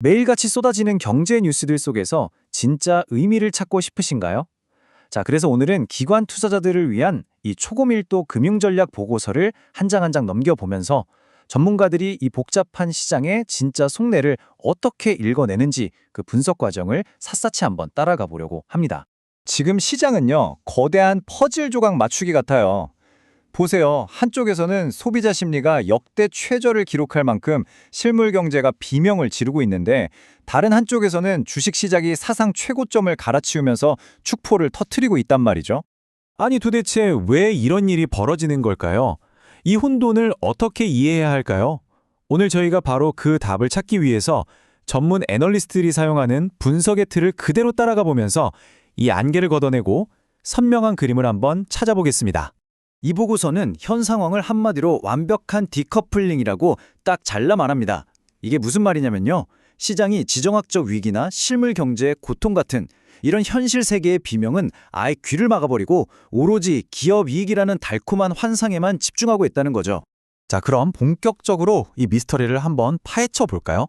매일같이 쏟아지는 경제 뉴스들 속에서 진짜 의미를 찾고 싶으신가요? 자, 그래서 오늘은 기관 투자자들을 위한 이 초고밀도 금융전략 보고서를 한 장 한 장 넘겨보면서 전문가들이 이 복잡한 시장의 진짜 속내를 어떻게 읽어내는지 그 분석 과정을 샅샅이 한번 따라가 보려고 합니다. 지금 시장은요, 거대한 퍼즐 조각 맞추기 같아요. 보세요. 한쪽에서는 소비자 심리가 역대 최저를 기록할 만큼 실물 경제가 비명을 지르고 있는데, 다른 한쪽에서는 주식 시장이 사상 최고점을 갈아치우면서 축포를 터뜨리고 있단 말이죠. 아니 도대체 왜 이런 일이 벌어지는 걸까요? 이 혼돈을 어떻게 이해해야 할까요? 오늘 저희가 바로 그 답을 찾기 위해서 전문 애널리스트들이 사용하는 분석의 틀을 그대로 따라가 보면서 이 안개를 걷어내고 선명한 그림을 한번 찾아보겠습니다. 이 보고서는 현 상황을 한마디로 완벽한 디커플링이라고 딱 잘라 말합니다. 이게 무슨 말이냐면요. 시장이 지정학적 위기나 실물 경제의 고통 같은 이런 현실 세계의 비명은 아예 귀를 막아버리고 오로지 기업 이익이라는 달콤한 환상에만 집중하고 있다는 거죠. 자, 그럼 본격적으로 이 미스터리를 한번 파헤쳐 볼까요?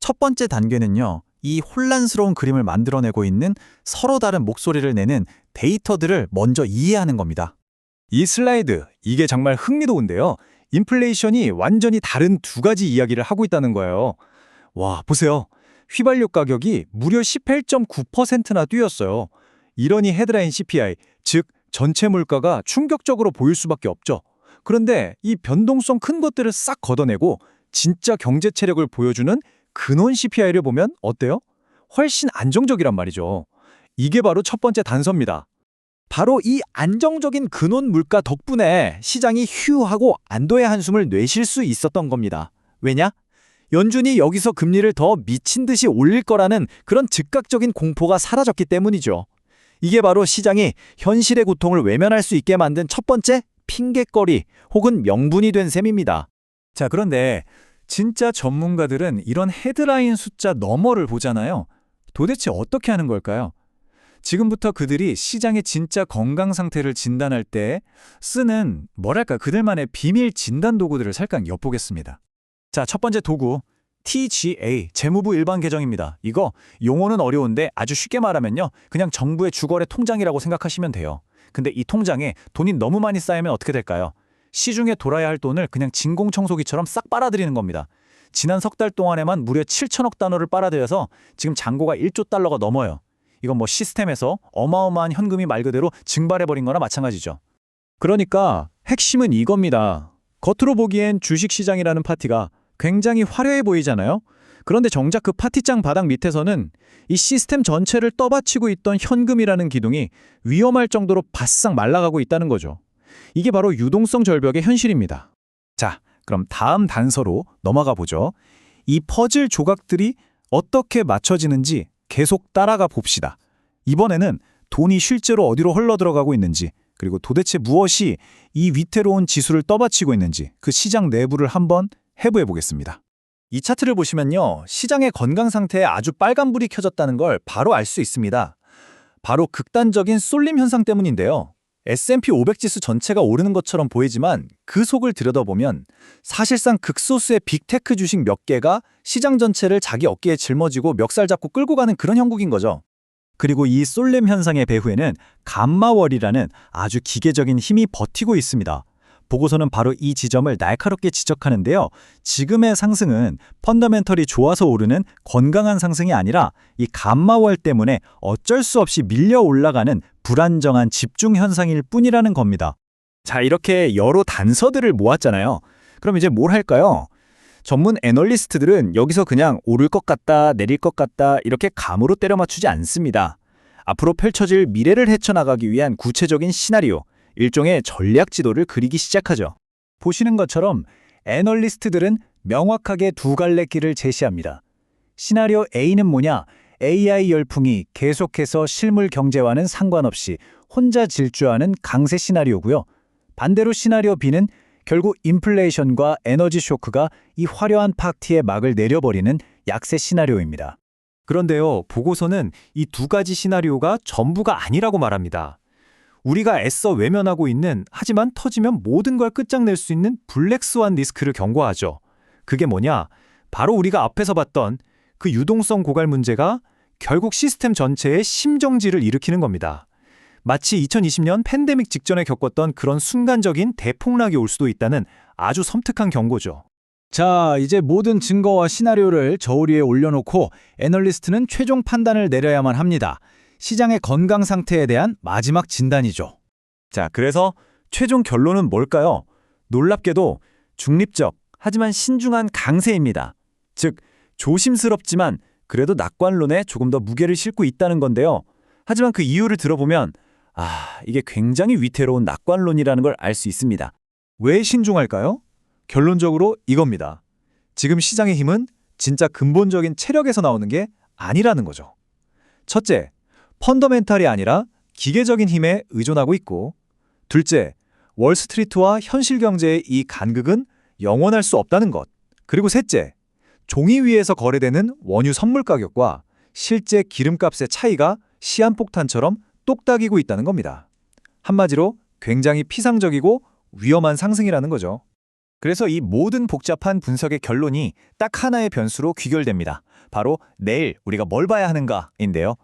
첫 번째 단계는요. 이 혼란스러운 그림을 만들어내고 있는 서로 다른 목소리를 내는 데이터들을 먼저 이해하는 겁니다. 이 슬라이드, 이게 정말 흥미로운데요. 인플레이션이 완전히 다른 두 가지 이야기를 하고 있다는 거예요. 와, 보세요. 휘발유 가격이 무려 18.9%나 뛰었어요. 이러니 헤드라인 CPI, 즉 전체 물가가 충격적으로 보일 수밖에 없죠. 그런데 이 변동성 큰 것들을 싹 걷어내고 진짜 경제 체력을 보여주는 근원 CPI를 보면 어때요? 훨씬 안정적이란 말이죠. 이게 바로 첫 번째 단서입니다. 바로 이 안정적인 근원 물가 덕분에 시장이 휴하고 안도의 한숨을 내쉴 수 있었던 겁니다. 왜냐? 연준이 여기서 금리를 더 미친 듯이 올릴 거라는 그런 즉각적인 공포가 사라졌기 때문이죠. 이게 바로 시장이 현실의 고통을 외면할 수 있게 만든 첫 번째 핑곗거리 혹은 명분이 된 셈입니다. 자, 그런데 진짜 전문가들은 이런 헤드라인 숫자 너머를 보잖아요. 도대체 어떻게 하는 걸까요? 지금부터 그들이 시장의 진짜 건강 상태를 진단할 때 쓰는 그들만의 비밀 진단 도구들을 살짝 엿보겠습니다. 자, 첫 번째 도구, TGA, 재무부 일반 계정입니다. 이거 용어는 어려운데 아주 쉽게 말하면요. 그냥 정부의 주거래 통장이라고 생각하시면 돼요. 근데 이 통장에 돈이 너무 많이 쌓이면 어떻게 될까요? 시중에 돌아야 할 돈을 그냥 진공청소기처럼 싹 빨아들이는 겁니다. 지난 석 달 동안에만 무려 7천억 달러를 빨아들여서 지금 잔고가 1조 달러가 넘어요. 이건 시스템에서 어마어마한 현금이 말 그대로 증발해버린 거나 마찬가지죠. 그러니까 핵심은 이겁니다. 겉으로 보기엔 주식시장이라는 파티가 굉장히 화려해 보이잖아요. 그런데 정작 그 파티장 바닥 밑에서는 이 시스템 전체를 떠받치고 있던 현금이라는 기둥이 위험할 정도로 바싹 말라가고 있다는 거죠. 이게 바로 유동성 절벽의 현실입니다. 자, 그럼 다음 단서로 넘어가 보죠. 이 퍼즐 조각들이 어떻게 맞춰지는지 계속 따라가 봅시다. 이번에는 돈이 실제로 어디로 흘러들어가고 있는지, 그리고 도대체 무엇이 이 위태로운 지수를 떠받치고 있는지 그 시장 내부를 한번 해부해 보겠습니다. 이 차트를 보시면요. 시장의 건강 상태에 아주 빨간불이 켜졌다는 걸 바로 알 수 있습니다. 바로 극단적인 쏠림 현상 때문인데요. S&P 500 지수 전체가 오르는 것처럼 보이지만 그 속을 들여다보면 사실상 극소수의 빅테크 주식 몇 개가 시장 전체를 자기 어깨에 짊어지고 멱살 잡고 끌고 가는 그런 형국인 거죠. 그리고 이 쏠림 현상의 배후에는 감마월이라는 아주 기계적인 힘이 버티고 있습니다. 보고서는 바로 이 지점을 날카롭게 지적하는데요. 지금의 상승은 펀더멘털이 좋아서 오르는 건강한 상승이 아니라 이 감마월 때문에 어쩔 수 없이 밀려 올라가는 불안정한 집중 현상일 뿐이라는 겁니다. 자, 이렇게 여러 단서들을 모았잖아요. 그럼 이제 뭘 할까요? 전문 애널리스트들은 여기서 그냥 오를 것 같다, 내릴 것 같다 이렇게 감으로 때려 맞추지 않습니다. 앞으로 펼쳐질 미래를 헤쳐나가기 위한 구체적인 시나리오, 일종의 전략 지도를 그리기 시작하죠. 보시는 것처럼 애널리스트들은 명확하게 두 갈래 길을 제시합니다. 시나리오 A는 뭐냐? AI 열풍이 계속해서 실물 경제와는 상관없이 혼자 질주하는 강세 시나리오고요. 반대로 시나리오 B는 결국 인플레이션과 에너지 쇼크가 이 화려한 파티에 막을 내려버리는 약세 시나리오입니다. 그런데요, 보고서는 이 두 가지 시나리오가 전부가 아니라고 말합니다. 우리가 애써 외면하고 있는, 하지만 터지면 모든 걸 끝장낼 수 있는 블랙스완 리스크를 경고하죠. 그게 뭐냐? 바로 우리가 앞에서 봤던 그 유동성 고갈 문제가 결국 시스템 전체의 심정지를 일으키는 겁니다. 마치 2020년 팬데믹 직전에 겪었던 그런 순간적인 대폭락이 올 수도 있다는 아주 섬뜩한 경고죠. 자, 이제 모든 증거와 시나리오를 저울 위에 올려놓고 애널리스트는 최종 판단을 내려야만 합니다. 시장의 건강 상태에 대한 마지막 진단이죠. 자, 그래서 최종 결론은 뭘까요? 놀랍게도 중립적, 하지만 신중한 강세입니다. 즉, 조심스럽지만 그래도 낙관론에 조금 더 무게를 싣고 있다는 건데요. 하지만 그 이유를 들어보면 이게 굉장히 위태로운 낙관론이라는 걸 알 수 있습니다. 왜 신중할까요? 결론적으로 이겁니다. 지금 시장의 힘은 진짜 근본적인 체력에서 나오는 게 아니라는 거죠. 첫째, 펀더멘탈이 아니라 기계적인 힘에 의존하고 있고, 둘째, 월스트리트와 현실 경제의 이 간극은 영원할 수 없다는 것. 그리고 셋째, 종이 위에서 거래되는 원유 선물 가격과 실제 기름값의 차이가 시한폭탄처럼 똑딱이고 있다는 겁니다. 한마디로 굉장히 피상적이고 위험한 상승이라는 거죠. 그래서 이 모든 복잡한 분석의 결론이 딱 하나의 변수로 귀결됩니다. 바로 내일 우리가 뭘 봐야 하는가인데요.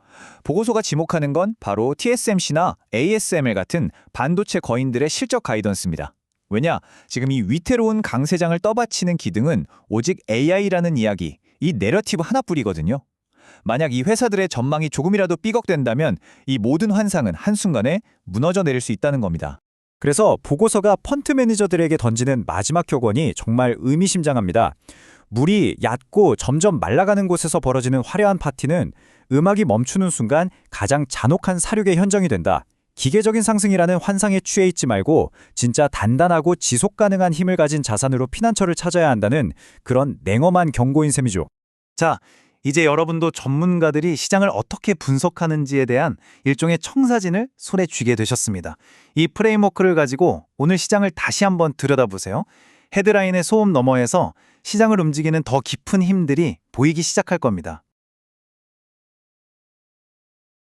보고서가 지목하는 건 바로 TSMC나 ASML 같은 반도체 거인들의 실적 가이던스입니다. 왜냐? 지금 이 위태로운 강세장을 떠받치는 기둥은 오직 AI라는 이야기, 이 내러티브 하나뿐이거든요. 만약 이 회사들의 전망이 조금이라도 삐걱된다면 이 모든 환상은 한순간에 무너져 내릴 수 있다는 겁니다. 그래서 보고서가 펀드 매니저들에게 던지는 마지막 격언이 정말 의미심장합니다. 물이 얕고 점점 말라가는 곳에서 벌어지는 화려한 파티는 음악이 멈추는 순간 가장 잔혹한 사륙의 현장이 된다. 기계적인 상승이라는 환상에 취해 있지 말고 진짜 단단하고 지속 가능한 힘을 가진 자산으로 피난처를 찾아야 한다는 그런 냉엄한 경고인 셈이죠. 자, 이제 여러분도 전문가들이 시장을 어떻게 분석하는지에 대한 일종의 청사진을 손에 쥐게 되셨습니다. 이 프레임워크를 가지고 오늘 시장을 다시 한번 들여다보세요. 헤드라인의 소음 너머에서 시장을 움직이는 더 깊은 힘들이 보이기 시작할 겁니다.